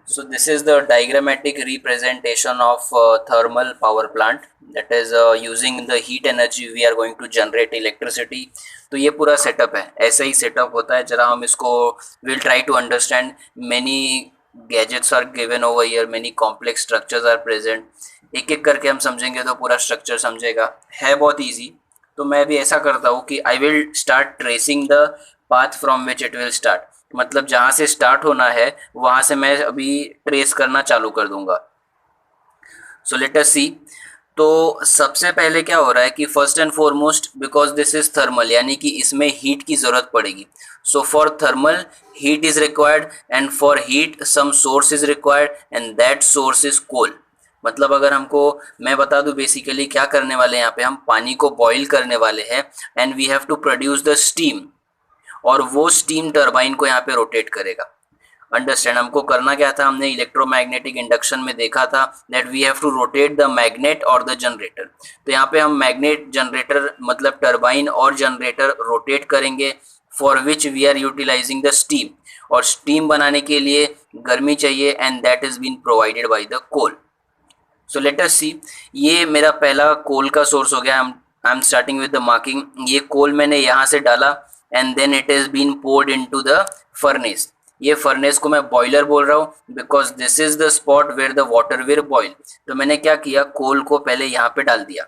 So this is the diagrammatic representation of thermal power plant, that is using the heat energy we are going to generate electricity. तो ये पूरा setup है, ऐसा ही setup होता है. जरा हम इसको will try to understand. Many gadgets are given over here, many complex structures are present. एक एक करके हम समझेंगे तो पूरा स्ट्रक्चर समझेगा. है बहुत ईजी. तो मैं भी ऐसा करता हूँ कि I will start tracing the path from which it will start. मतलब जहां से स्टार्ट होना है वहां से मैं अभी ट्रेस करना चालू कर दूंगा. So let us see. तो सबसे पहले क्या हो रहा है कि first and foremost, because this is thermal, यानी कि इसमें हीट की जरूरत पड़ेगी. So for thermal heat is required, and for heat some source is required, and that source is coal. मतलब अगर हमको मैं बता दूं बेसिकली क्या करने वाले हैं, यहाँ पे हम पानी को बॉईल करने वाले हैं, and we have to produce the steam, और वो स्टीम टरबाइन को यहाँ पे रोटेट करेगा. अंडरस्टैंड. हमको करना क्या था, हमने इलेक्ट्रोमैग्नेटिक इंडक्शन में देखा था that we have to rotate the magnet और द जनरेटर. तो यहाँ पे हम मैग्नेट, जनरेटर मतलब टरबाइन और जनरेटर रोटेट करेंगे, for which we are utilizing the steam. और स्टीम बनाने के लिए गर्मी चाहिए, and that is been provided by the coal. So let us see. ये मेरा पहला कोल का सोर्स हो गया. I am starting with the marking. ये कोल मैंने यहाँ से डाला, and then it is been poured into the furnace. ये फर्नेस को मैं बॉयलर बोल रहा हूँ, because this is the spot where the water will boil. तो मैंने क्या किया, कोल को पहले यहाँ पे डाल दिया,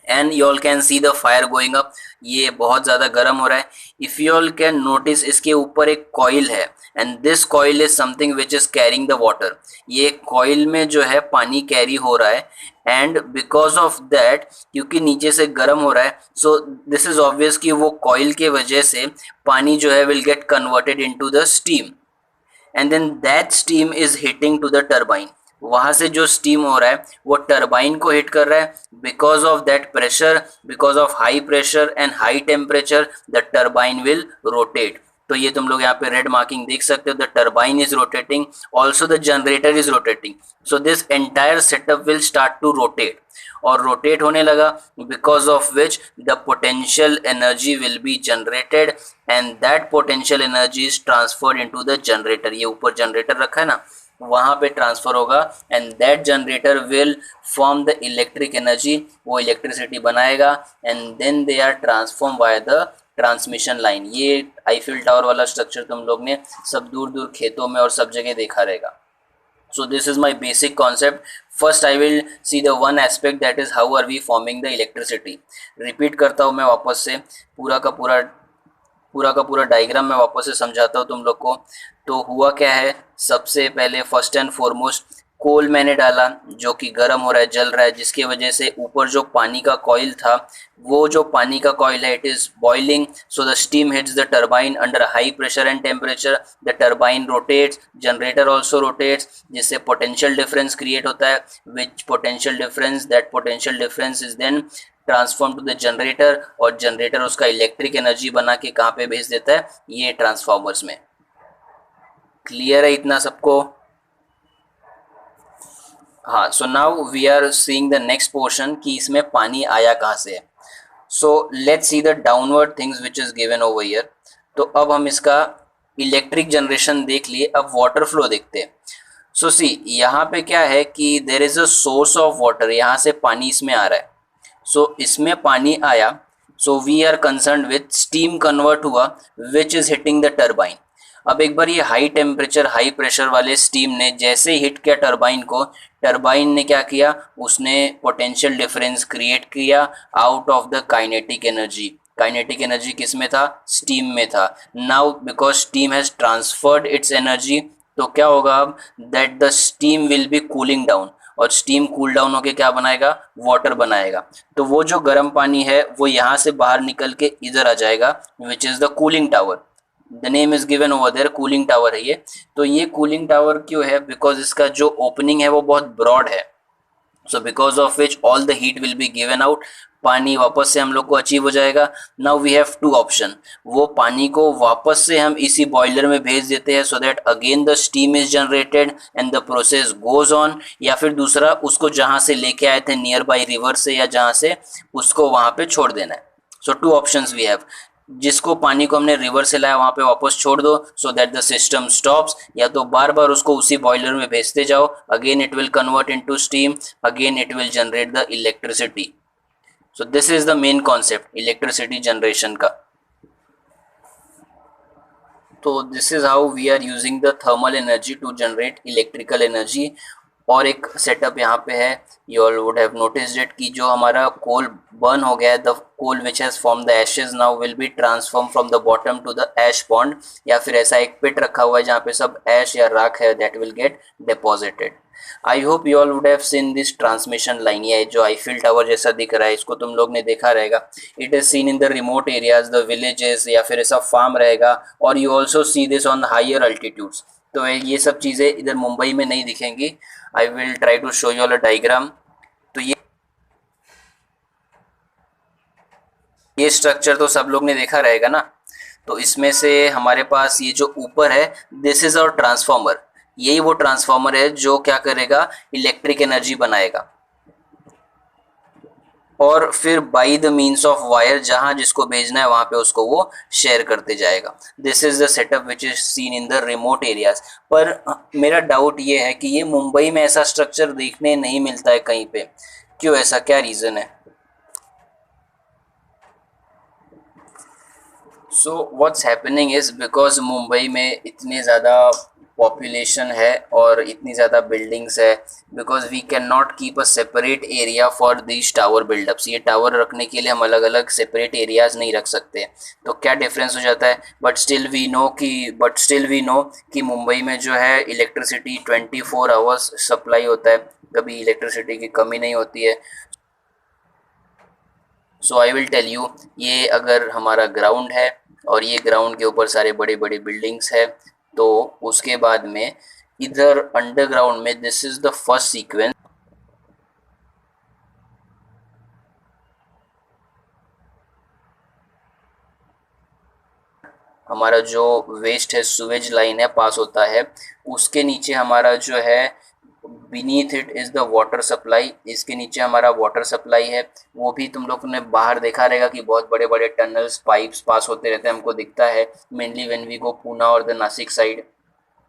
and you all can see the fire going up. ये बहुत ज़्यादा गर्म हो रहा है. If you all can notice, इसके ऊपर एक कॉइल है, and this coil is something which is carrying the water. ये कॉइल में जो है पानी कैरी हो रहा है, एंड बिकॉज ऑफ दैट, क्योंकि नीचे से गर्म हो रहा है, सो दिस इज ऑब्वियस कि वो कॉइल के वजह से पानी जो है will get converted into the steam, and then that steam is hitting to the turbine. वहां से जो स्टीम हो रहा है वो टरबाइन को हिट कर रहा है. Because of that pressure, because of high pressure and high temperature, the turbine will rotate. तो ये तुम लोग यहाँ पे रेड मार्किंग देख सकते हो. The turbine is rotating, also the generator is rotating. So this entire setup will start to rotate. और रोटेट होने लगा, because of which the potential energy will be generated, and that potential energy is transferred into the generator. ये ऊपर generator रखा है ना, वहां पे ट्रांसफर होगा, and that generator will form the electric energy. वो इलेक्ट्रिसिटी बनाएगा, and then they are transform by the transmission line. ये आईफिल टावर वाला स्ट्रक्चर तुम लोग ने सब दूर दूर खेतों में और सब जगह देखा रहेगा. So this is my basic concept. First I will see the one aspect, that is how are we forming the electricity. Repeat करता हूँ मैं वापस से, पूरा का पूरा डायग्राम मैं वापस से समझाता हूँ तुम लोग को. तो हुआ क्या है, सबसे पहले फर्स्ट एंड फॉरमोस्ट कोल मैंने डाला, जो कि गर्म हो रहा है, जल रहा है, जिसकी वजह से ऊपर जो पानी का कॉइल था, वो जो पानी का कॉइल है, it is boiling. So the steam hits the turbine under high pressure and temperature. The turbine rotates, generator also rotates, जिससे पोटेंशियल डिफरेंस क्रिएट होता है. Which potential difference, that potential difference is then transform to the generator, और generator उसका electric energy बना के कहाँ पे भेज देता है, ये ट्रांसफॉर्मर्स में. क्लियर है इतना सबको? हाँ. So now we are seeing the next portion कि इसमें पानी आया कहाँ से है. So let's see the downward things which is given over here. तो अब हम इसका इलेक्ट्रिक जनरेशन देख लिए, अब वाटर फ्लो देखते हैं. सो सी, यहाँ पे क्या है कि there is a source of water, यहाँ से पानी इसमें आ रहा है. सो इसमें पानी आया, so we are concern with steam convert हुआ, which is hitting the turbine. अब एक बार ये हाई टेम्परेचर हाई प्रेशर वाले स्टीम ने जैसे हिट किया टरबाइन को, टरबाइन ने क्या किया, उसने पोटेंशियल डिफरेंस क्रिएट किया out of the kinetic energy. Kinetic energy किस में था, स्टीम में था. Now because steam has transferred it's energy, तो क्या होगा अब, that the steam will be cooling down, और स्टीम कूल डाउन होके क्या बनाएगा, वाटर बनाएगा. तो वो जो गर्म पानी है वो यहाँ से बाहर निकल के इधर आ जाएगा, which is the cooling tower. The name is given over there, cooling tower है ये. तो ये कूलिंग टावर क्यों है, बिकॉज इसका जो ओपनिंग है वो बहुत ब्रॉड है. So because of which all the heat will be given out, पानी वापस से हम लोग को अचीव हो जाएगा. Now we have two option. वो पानी को वापस से हम इसी बॉयलर में भेज देते हैं, so that again the steam is generated and the process goes on. या फिर दूसरा, उसको जहाँ से लेके आए थे नियर बाई रिवर से या जहाँ से, उसको वहाँ पे छोड़ देना है. सो टू ऑप्शंस वी हैव. जिसको पानी को हमने रिवर से लाया वहां पे वापस छोड़ दो, so that the system stops. या तो बार बार उसको उसी बॉयलर में भेजते जाओ, again it will convert into steam, again it will generate the electricity. So this is the main concept electricity generation का। तो this is how we are using the thermal energy to generate electrical energy. और एक setup यहाँ पे है, you all would have noticed it, कि जो हमारा कोल बर्न हो गया है, the coal which has form the ashes now will be transform from the bottom to the ash pond, या फिर ऐसा एक पिट रखा हुआ है जहाँ पे सब ऐश या राख है, that will get deposited. I hope you all would have seen this transmission line. ये जो आईफिल टावर जैसा दिख रहा है, इसको तुम लोग ने देखा रहेगा। It is seen in the remote areas, the villages, या फिर ऐसा फार्म रहेगा। और you also see this on higher altitudes. तो ये सब चीज़ें इधर मुंबई में नहीं दिखेंगी। I will try to show you all a diagram. तो ये स्ट्रक्चर तो सब लोग ने देखा रहेगा ना। तो इसमें से हमारे पास ये जो ऊपर है, दिस इज आवर ट्रांसफॉर्मर। यही वो ट्रांसफॉर्मर है जो क्या करेगा, इलेक्ट्रिक एनर्जी बनाएगा। और फिर by the means of wire, जहां जिसको भेजना है वहां पे उसको वो शेयर करते जाएगा। This is the setup which is seen in the remote areas. पर मेरा डाउट ये है कि ये मुंबई में ऐसा स्ट्रक्चर देखने नहीं मिलता है कहीं पे। क्यों, ऐसा क्या रीजन है? So what's happening is because Mumbai में इतने ज़्यादा पॉपुलेशन है और इतनी ज़्यादा बिल्डिंग्स है, because we can not keep a separate area for this tower buildups. ये टावर रखने के लिए हम अलग अलग सेपरेट एरियाज नहीं रख सकते। तो क्या डिफरेंस हो जाता है, बट स्टिल वी नो कि मुंबई में जो है इलेक्ट्रिसिटी 24 आवर्स सप्लाई होता है, कभी इलेक्ट्रिसिटी की कमी नहीं होती है। सो आई विल टेल यू, ये अगर हमारा ग्राउंड है और ये ग्राउंड के ऊपर सारे बड़े बड़े बिल्डिंग्स है, तो उसके बाद में इधर अंडरग्राउंड में this is the first sequence. हमारा जो वेस्ट है, सुवेज लाइन है, पास होता है। उसके नीचे हमारा जो है, beneath it is the water supply. इसके नीचे हमारा वाटर सप्लाई है। वो भी तुम लोग ने बाहर देखा रहेगा कि बहुत बड़े बड़े टनल्स, पाइप्स पास होते रहते हैं, हमको दिखता है mainly when we go Poona और द नासिक साइड।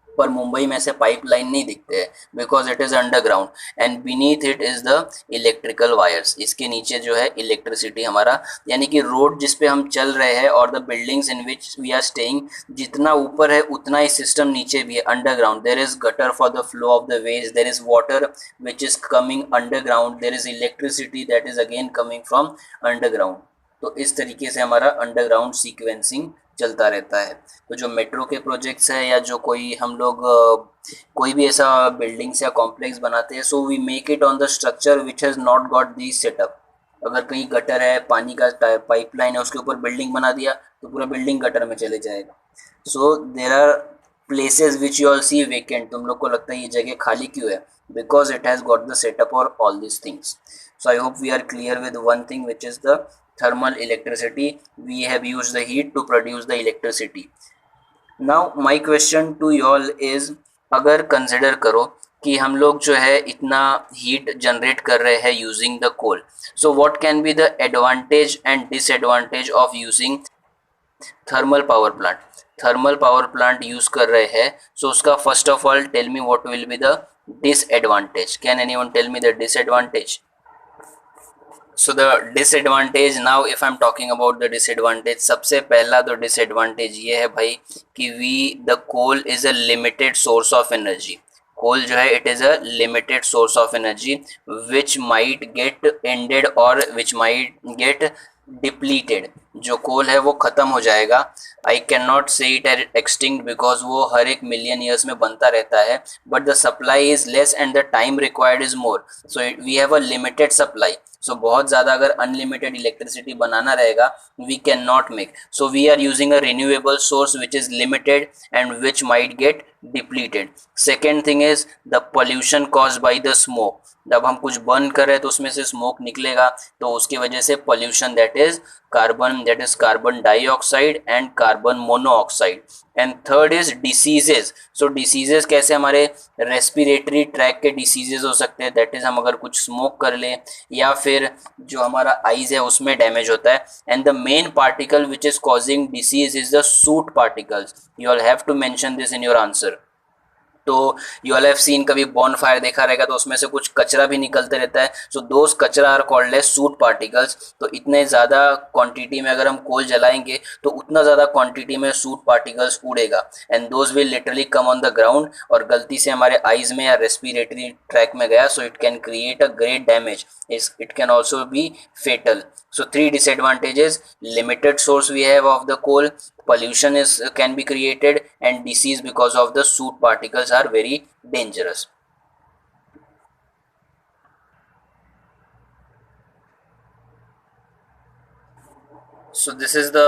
पर मुंबई में से पाइपलाइन नहीं दिखते हैं, because it is underground and beneath it is the electrical wires. इसके नीचे जो है इलेक्ट्रिसिटी हमारा, यानी कि रोड जिस पे हम चल रहे हैं और the buildings in which we are staying, जितना ऊपर है उतना ही सिस्टम नीचे भी है, underground. There is gutter for the flow of the waste, there is water which is coming underground, there is electricity that is again coming from underground. तो इस तरीके से हमारा अंडरग्राउंड सीक्वेंसिंग चलता रहता है। तो जो मेट्रो के प्रोजेक्ट्स है, या जो कोई हम लोग कोई भी ऐसा बिल्डिंग्स या कॉम्प्लेक्स बनाते हैं, so we make it on the structure which has not got this setup. अगर कहीं गटर है, पानी का पाइपलाइन है, उसके ऊपर बिल्डिंग बना दिया तो पूरा बिल्डिंग गटर में चले जाएगा। So there are places which you all see vacant. तुम लोग को लगता है ये जगह खाली क्यों है, because it has got the setup और all this things. So I hope we are clear with one thing which is the thermal electricity. We have used the heat to produce the electricity. Now my question to you all is, अगर consider करो कि हम लोग जो है इतना heat generate कर रहे हैं using the coal, so what can be the advantage and disadvantage of using thermal power plant. Thermal power plant use कर रहे हैं, सो उसका first of all tell me what will be the disadvantage. Can anyone tell me the disadvantage? So the disadvantage, now if I am talking about the disadvantage, सबसे पहला तो disadvantage ये है भाई कि the coal is a limited source of energy. Coal जो है it is a limited source of energy which might get ended और विच माइट गेट डिप्लीटेड। जो कोल है वो खत्म हो जाएगा। I can not say it at extinct, because वो हर एक मिलियन ईयर्स में बनता रहता है, but the supply is less and the time required is more. So we have a limited supply. So बहुत ज़्यादा अगर अनलिमिटेड इलेक्ट्रिसिटी बनाना रहेगा, we can not make. So we are using a renewable source which is limited and which might get depleted. Second thing is the pollution caused by the smoke. जब हम कुछ burn कर रहे हैं तो उसमें से स्मोक निकलेगा, तो उसकी वजह से pollution that is carbon, that is carbon dioxide and carbon monoxide. And third is diseases. So diseases कैसे, हमारे रेस्पिरेटरी ट्रैक के डिसीजेज हो सकते हैं, दैट इज हम अगर कुछ स्मोक कर लें या फिर जो हमारा आईज है उसमें डैमेज होता है. And the main particle which is causing disease is the soot particles. You all have to mention this in your answer. तो यू ऑल हैव सीन, कभी बॉन फायर देखा रहेगा तो उसमें से कुछ कचरा भी निकलते रहता है. सो दोज कचरा are called as soot particles. तो इतने ज़्यादा क्वांटिटी में अगर हम कोल जलाएंगे तो उतना ज़्यादा क्वांटिटी में सूट पार्टिकल्स उड़ेगा and those will literally come on the ground और गलती से हमारे आइज में या रेस्पिरेटरी ट्रैक में गया. So it can create a great damage. It can also be fatal. So three disadvantages: limited source we have of the coal, pollution can be created, and disease because of the soot particles are very dangerous. So this is the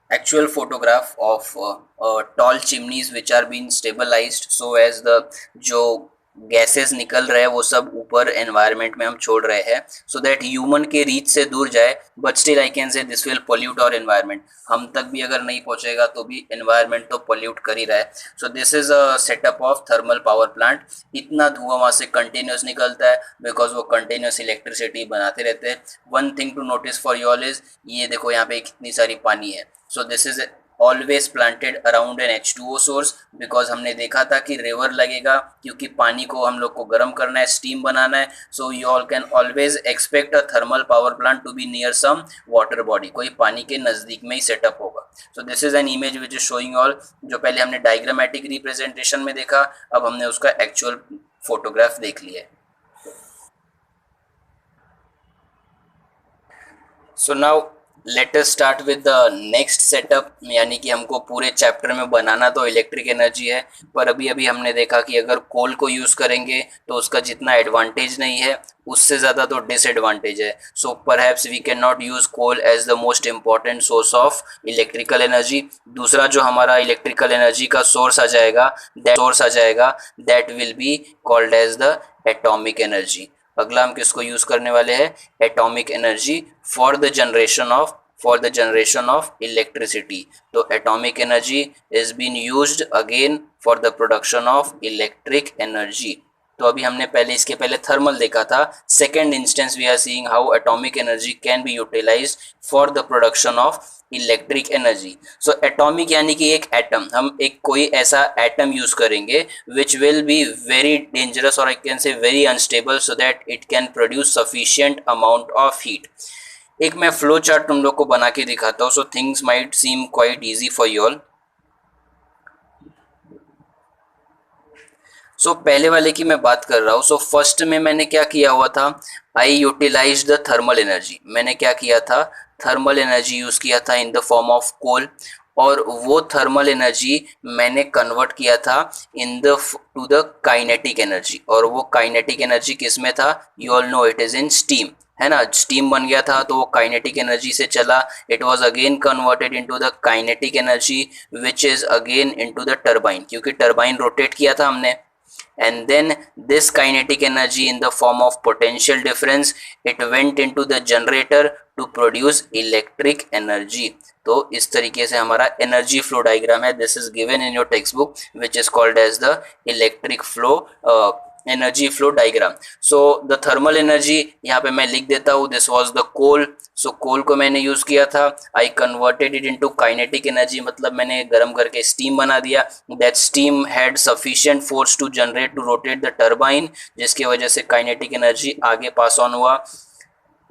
actual photograph of tall chimneys which are being stabilized so as the जो gases निकल रहे हैं वो सब ऊपर environment में हम छोड़ रहे हैं सो दैट ह्यूमन के रीच से दूर जाए. बट स्टिल आई कैन से दिस विल पोल्यूट और एनवायरनमेंट. हम तक भी अगर नहीं पहुंचेगा तो भी एनवायरनमेंट तो पोल्यूट कर ही रहा है. So this is a setup of thermal power plant. इतना धुआं वहाँ से कंटिन्यूस निकलता है बिकॉज वो कंटिन्यूस इलेक्ट्रिसिटी बनाते रहते हैं. One thing to notice for you all is, ये देखो यहाँ पे कितनी सारी पानी है. So this is always planted around an H2O source because हमने देखा था कि रिवर लगेगा क्योंकि पानी को हम लोग को गर्म करना है, स्टीम बनाना है. So you all can always expect a thermal power plant to be near some water body. कोई पानी के नज़दीक में ही सेटअप होगा. So this is an image which is showing all. जो पहले हमने डायग्रामेटिक रिप्रेजेंटेशन में देखा, अब हमने उसका एक्चुअल फोटोग्राफ देख लिया है. So now let us start with the next setup. यानी कि हमको पूरे चैप्टर में बनाना तो इलेक्ट्रिक एनर्जी है, पर अभी अभी हमने देखा कि अगर कोल को यूज़ करेंगे तो उसका जितना एडवांटेज नहीं है उससे ज़्यादा तो डिसएडवांटेज है. So perhaps we can not use coal as the most important source of electrical energy. दूसरा जो हमारा इलेक्ट्रिकल एनर्जी का सोर्स आ जाएगा that will be called as the atomic energy. अगला हम किसको यूज करने वाले हैं? Atomic energy for the generation of electricity. तो atomic energy is been used again for the production of electric energy. तो अभी हमने इसके पहले थर्मल देखा था. Second instance we are seeing how atomic energy can be utilised for the production of electric energy. So atomic यानी कि एक एटम, हम एक कोई ऐसा एटम यूज करेंगे which will be very dangerous और I can say very unstable so that it can produce sufficient amount of heat. एक मैं फ्लो चार्ट तुम लोग को बना के दिखाता हूँ so things might seem quite easy for you all. So पहले वाले की मैं बात कर रहा हूँ. सो फर्स्ट में मैंने क्या किया हुआ था, I utilise the thermal energy. मैंने क्या किया था, थर्मल एनर्जी यूज़ किया था in the form of coal, और वो थर्मल एनर्जी मैंने कन्वर्ट किया था टू द काइनेटिक एनर्जी. और वो काइनेटिक एनर्जी किस में था? You all know it is in steam, है ना. स्टीम बन गया था तो वो काइनेटिक एनर्जी से चला. It was again converted into the kinetic energy which is again into the turbine, क्योंकि टरबाइन रोटेट किया था हमने. And then this kinetic energy in the form of potential difference, it went into the generator to produce electric energy. तो इस तरीके से हमारा energy flow diagram है. This is given in your text book which is called as the electric flow energy flow diagram. So the thermal energy यहाँ पे मैं लिख देता हूँ. This was the coal. So coal को मैंने यूज़ किया था. I converted it into kinetic energy, मतलब मैंने गर्म करके स्टीम बना दिया. That steam had sufficient force to generate to rotate the turbine, जिसकी वजह से काइनेटिक एनर्जी आगे पास ऑन हुआ.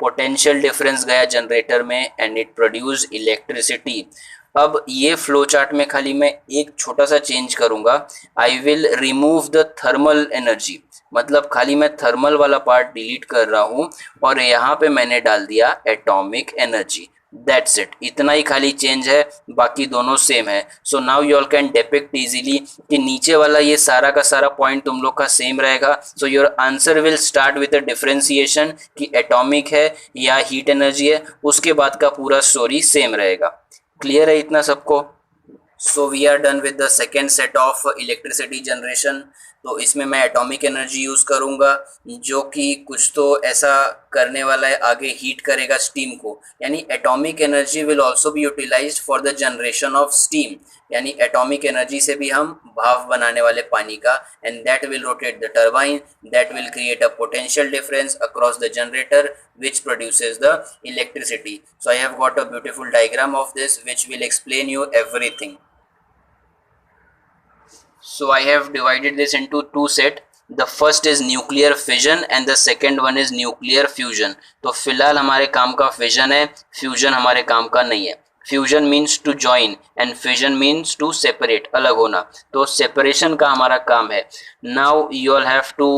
पोटेंशियल डिफरेंस गया जनरेटर में एंड इट प्रोड्यूस इलेक्ट्रिसिटी. अब ये फ्लो चार्ट में खाली मैं एक छोटा सा चेंज करूंगा. I will remove the thermal energy, मतलब खाली मैं थर्मल वाला पार्ट डिलीट कर रहा हूँ और यहाँ पे मैंने डाल दिया एटॉमिक एनर्जी. That's it. इतना ही खाली चेंज है, बाकी दोनों सेम है. So now you all can depict easily कि नीचे वाला ये सारा का सारा पॉइंट तुम लोग का सेम रहेगा. So your answer will start with a differentiation कि एटॉमिक है या हीट एनर्जी है, उसके बाद का पूरा स्टोरी सेम रहेगा. क्लियर है इतना सबको? So we are done with the second set of electricity generation. तो इसमें मैं एटॉमिक एनर्जी यूज़ करूँगा, जो कि कुछ तो ऐसा करने वाला है, आगे हीट करेगा स्टीम को। यानी atomic energy will also be utilised for the generation of steam. यानी एटॉमिक एनर्जी से भी हम भाप बनाने वाले पानी का, and that will rotate the turbine, that will create a potential difference across the generator which produces the electricity. So I have got a beautiful diagram of this which will explain you everything. So I have divided this into two set. The first is nuclear fission and the second one is nuclear fusion. तो फिलहाल हमारे काम का fission है, fusion हमारे काम का नहीं है। Fusion means to join and fission means to separate, अलग होना। तो सेपरेशन का हमारा काम है। Now you all have to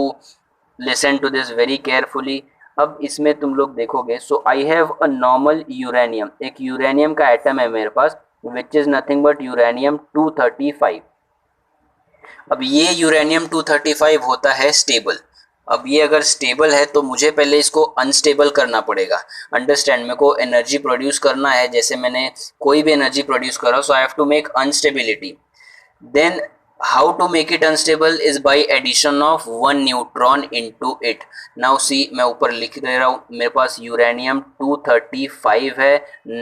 listen to this very carefully. अब इसमें तुम लोग देखोगे, so I have a normal uranium, एक यूरेनियम का एटम है मेरे पास, which is nothing but uranium 235। अब ये यूरेनियम 235 होता है स्टेबल। अब ये अगर स्टेबल है तो मुझे पहले इसको अनस्टेबल करना पड़ेगा। अंडरस्टैंड, मेरे को एनर्जी प्रोड्यूस करना है, जैसे मैंने कोई भी एनर्जी प्रोड्यूस करा, so I have to make unstability. Then how to make it unstable is by addition of one neutron into it. Now see, मैं ऊपर लिख दे रहा हूँ, मेरे पास यूरेनियम 235 है।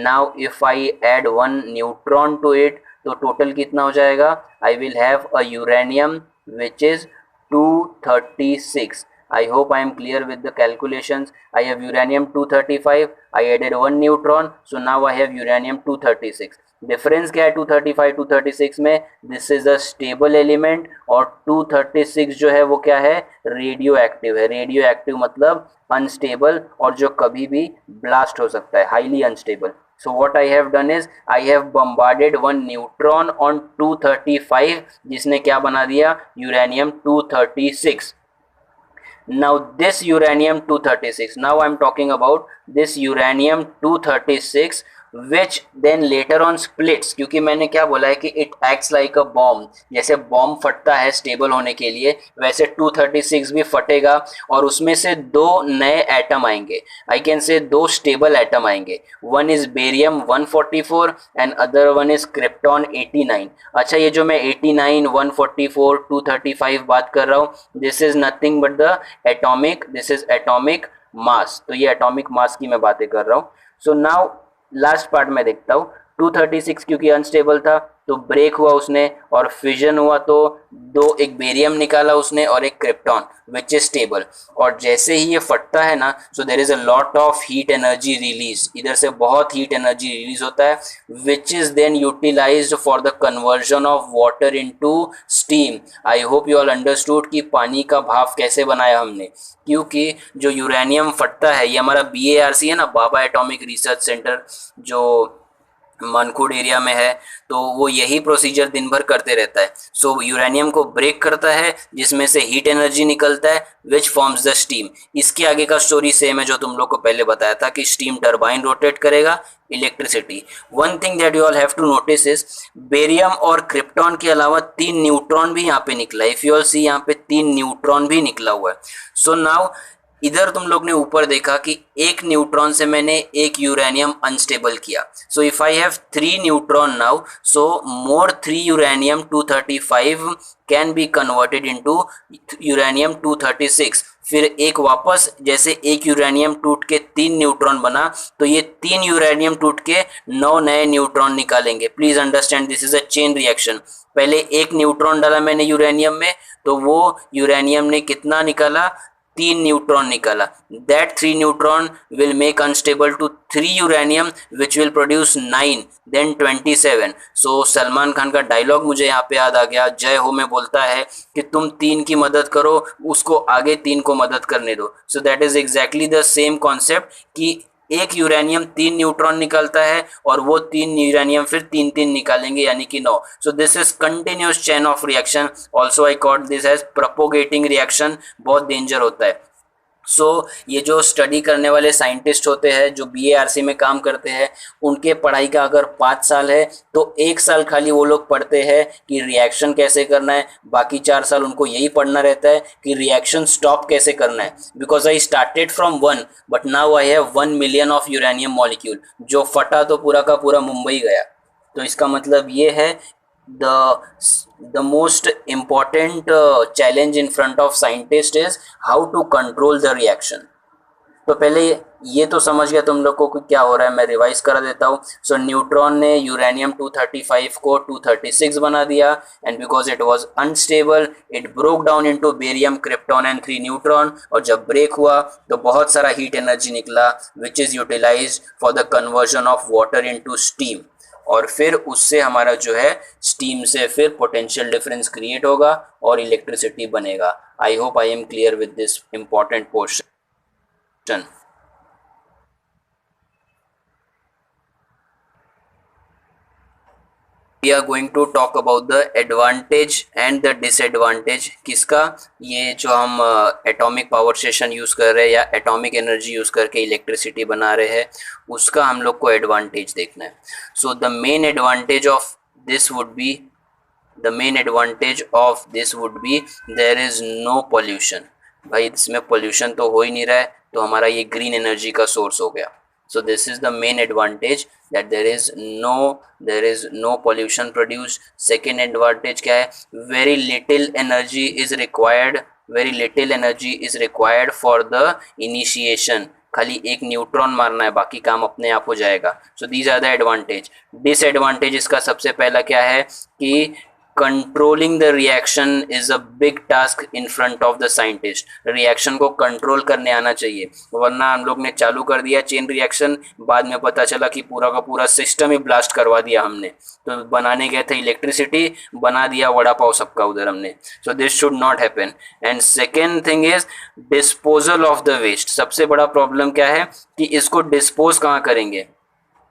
Now if I add one neutron to it, तो total कितना हो जाएगा? I will have a uranium which is 236. I hope I am clear with the calculations. I have uranium 235, I added one neutron, so now I have uranium 236. Difference क्या है 235 236 में? This is a stable element, और 236 जो है वो क्या है? Radio active है। रेडियो एक्टिव मतलब अनस्टेबल, और जो कभी भी ब्लास्ट हो सकता है, highly unstable. So what I have done is I have bombarded one neutron on 235, जिसने क्या बना दिया? Uranium 236। Now this uranium 236, now I am talking about this uranium 236 which then later on splits, क्योंकि मैंने क्या बोला है कि it acts like a bomb, जैसे बॉम्ब फटता है स्टेबल होने के लिए, वैसे 236 भी फटेगा और उसमें से दो नए एटम आएंगे। आई कैन से दो स्टेबल एटम आएंगे, one is barium 144 and other one is krypton 89। अच्छा, ये जो मैं 89 144 235 बात कर रहा हूँ, this is nothing but the atomic, this is atomic mass. तो ये एटॉमिक मास की मैं बातें कर रहा हूँ। सो नाउ लास्ट पार्ट में देखता हूँ, 236 क्योंकि अनस्टेबल था तो ब्रेक हुआ उसने, और फिजन हुआ तो दो, एक बेरियम निकाला उसने और एक क्रिप्टॉन विच इज स्टेबल। और जैसे ही ये फटता है ना, so there is a lot of heat energy release, इधर से बहुत हीट एनर्जी रिलीज होता है, which is then utilised for the conversion of water into steam. I hope you all understood कि पानी का भाप कैसे बनाया हमने, क्योंकि जो यूरेनियम फटता है, ये हमारा BARC है ना, बाबा एटॉमिक रिसर्च सेंटर, जो मानकुड़ एरिया में है, तो वो यही प्रोसीजर दिन भर करते रहता है। सो यूरेनियम को ब्रेक करता है, जिसमें से हीट एनर्जी निकलता है विच फॉर्म्स द स्टीम। इसके आगे का स्टोरी सेम है जो तुम लोग को पहले बताया था कि स्टीम टरबाइन रोटेट करेगा, electricity. One thing that you all have to notice is barium और क्रिप्टॉन के अलावा 3 न्यूट्रॉन भी यहाँ पे निकला है। इफ यू ऑल सी, यहाँ पे 3 न्यूट्रॉन भी निकला हुआ है। सो नाउ इधर तुम लोग ने ऊपर देखा कि एक न्यूट्रॉन से मैंने एक यूरेनियम अनस्टेबल किया। So if I have 3 neutron now, so more 3 uranium 235 can be converted into uranium 236। फिर एक वापस, जैसे एक यूरेनियम टूट के 3 न्यूट्रॉन बना, तो ये 3 यूरेनियम टूट के 9 नए न्यूट्रॉन निकालेंगे। Please understand, this is a chain reaction. पहले एक न्यूट्रॉन डाला मैंने यूरेनियम में, तो वो यूरेनियम ने कितना निकाला? 3 न्यूट्रॉन निकाला। That 3 neutron will make unstable to 3 uranium which will produce 9 then 27। So Salman Khan का डायलॉग मुझे यहाँ पे याद आ गया, जय हो में बोलता है कि तुम 3 की मदद करो, उसको आगे 3 को मदद करने दो। So that is exactly the same concept कि एक यूरेनियम 3 न्यूट्रॉन निकालता है और वो 3 यूरेनियम फिर 3 निकालेंगे, यानी कि 9। So this is continuous chain of reaction. Also I called this as propagating reaction. बहुत डेंजर होता है। सो ये जो स्टडी करने वाले साइंटिस्ट होते हैं, जो BARC में काम करते हैं, उनके पढ़ाई का अगर 5 साल है तो 1 साल खाली वो लोग पढ़ते हैं कि रिएक्शन कैसे करना है, बाकी 4 साल उनको यही पढ़ना रहता है कि रिएक्शन स्टॉप कैसे करना है। Because I started from 1 but now I have 1 million of uranium molecule. जो फटा तो पूरा का पूरा मुंबई गया। तो इसका मतलब ये है the the most important challenge in front of scientist is how to control the reaction. तो पहले ये तो समझ गया तुम लोग को कि क्या हो रहा है, मैं रिवाइज करा देता हूँ. सो न्यूट्रॉन ने यूरेनियम 235 को 236 बना दिया, and because it was unstable it broke down into barium, krypton and 3 neutron. और जब ब्रेक हुआ तो बहुत सारा हीट एनर्जी निकला which is utilised for the conversion of water into steam. और फिर उससे हमारा जो है स्टीम से फिर पोटेंशियल डिफरेंस क्रिएट होगा और इलेक्ट्रिसिटी बनेगा. आई hope I am clear with this important portion. We are going to talk about the advantage and the disadvantage किसका, ये जो हम एटॉमिक पावर स्टेशन यूज़ कर रहे हैं या एटॉमिक एनर्जी यूज़ करके इलेक्ट्रिसिटी बना रहे हैं, उसका हम लोग को एडवांटेज देखना है. So the main advantage of this would be there is no pollution. भाई इसमें पोल्यूशन तो हो ही नहीं रहा है, तो हमारा ये ग्रीन एनर्जी का सोर्स हो गया. So this is the main advantage that there is no pollution produced. Second advantage क्या है, very little energy is required for the initiation. खाली एक न्यूट्रॉन मारना है, बाकी काम अपने आप हो जाएगा. So these are the advantage. Disadvantage इसका सबसे पहला क्या है कि controlling the reaction is a big task in front of the scientist. Reaction को कंट्रोल करने आना चाहिए, वरना हम लोग ने चालू कर दिया चेन रिएक्शन, बाद में पता चला कि पूरा का पूरा सिस्टम ही ब्लास्ट करवा दिया हमने. तो बनाने गए थे इलेक्ट्रिसिटी, बना दिया वड़ा पाव सबका उधर हमने. So this should not happen. And second thing is disposal of the waste. सबसे बड़ा प्रॉब्लम क्या है कि इसको डिस्पोज कहाँ करेंगे.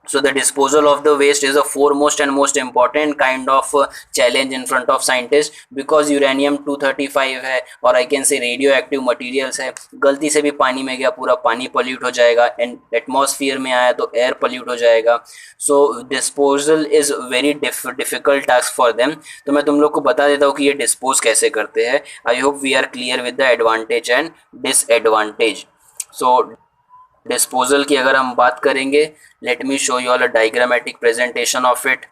So the disposal of the waste is the foremost and most important kind of challenge in front of scientists, because uranium 235 है और I can say radioactive materials है, गलती से भी पानी में गया पूरा पानी pollute हो जाएगा, एंड एटमॉस्फेयर में आया तो एयर pollute हो जाएगा. So disposal is very difficult task for them. तो मैं तुम लोग को बता देता हूँ कि ये डिस्पोज कैसे करते हैं. I hope we are clear with the advantage and disadvantage. So disposal की अगर हम बात करेंगे, let me show you all a diagrammatic presentation of it.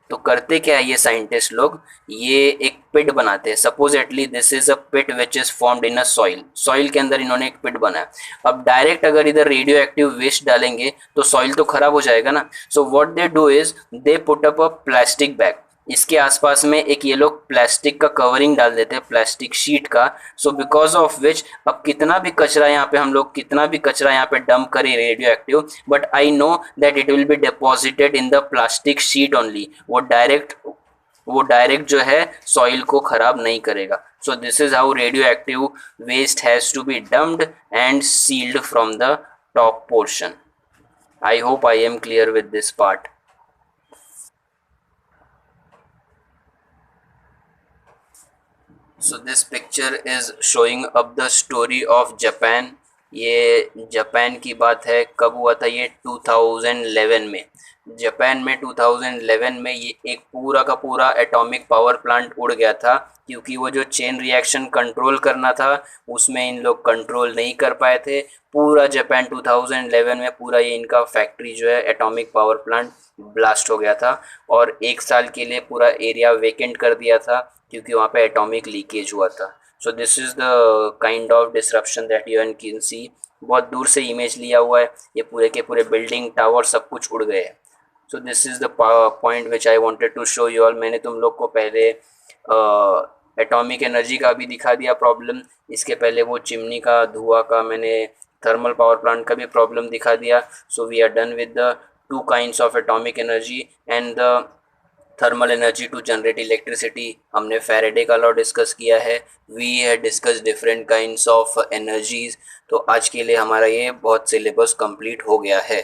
तो करते क्या है ये साइंटिस्ट लोग, ये एक पिट बनाते हैं. Supposedly this is a pit which is formed in a soil के अंदर इन्होंने एक पिट बनाया. अब डायरेक्ट अगर इधर रेडियो एक्टिव वेस्ट डालेंगे तो सॉइल तो खराब हो जाएगा ना. So what they do is they put up a plastic bag. इसके आसपास में एक ये लोग प्लास्टिक का कवरिंग डाल देते हैं, प्लास्टिक शीट का. सो बिकॉज ऑफ विच अब कितना भी कचरा यहाँ पे डंप करें radioactive, but I know that it will be deposited in the plastic sheet only. वो डायरेक्ट जो है सॉइल को खराब नहीं करेगा. So this is how radioactive waste has to be dumped and sealed from the top portion. I hope I am clear with this part. So this picture is showing up the story of Japan. ये Japan की बात है. कब हुआ था ये 2011 में. Japan में 2011 में ये एक पूरा का पूरा एटॉमिक पावर प्लांट उड़ गया था, क्योंकि वो जो चेन रिएक्शन कंट्रोल करना था उसमें इन लोग कंट्रोल नहीं कर पाए थे. पूरा जापान 2011 में पूरा ये इनका फैक्ट्री जो है एटॉमिक पावर प्लांट ब्लास्ट हो गया था, और एक साल के लिए पूरा एरिया वेकेंट कर दिया था क्योंकि वहाँ पे एटॉमिक लीकेज हुआ था. सो this is the kind of disruption that you can see. बहुत दूर से इमेज लिया हुआ है, ये पूरे के पूरे बिल्डिंग टावर सब कुछ उड़ गए. So this is the point which I wanted to show you all. मैंने तुम लोग को पहले एटॉमिक एनर्जी का भी दिखा दिया प्रॉब्लम, इसके पहले वो चिमनी का धुआं का मैंने थर्मल पावर प्लांट का भी प्रॉब्लम दिखा दिया. So we are done with the two kinds of atomic energy and the thermal energy to generate electricity. हमने फैराडे का लॉ डिस्कस किया है. We have discuss different kinds of energies. तो आज के लिए हमारा ये बहुत सिलेबस कंप्लीट हो गया है.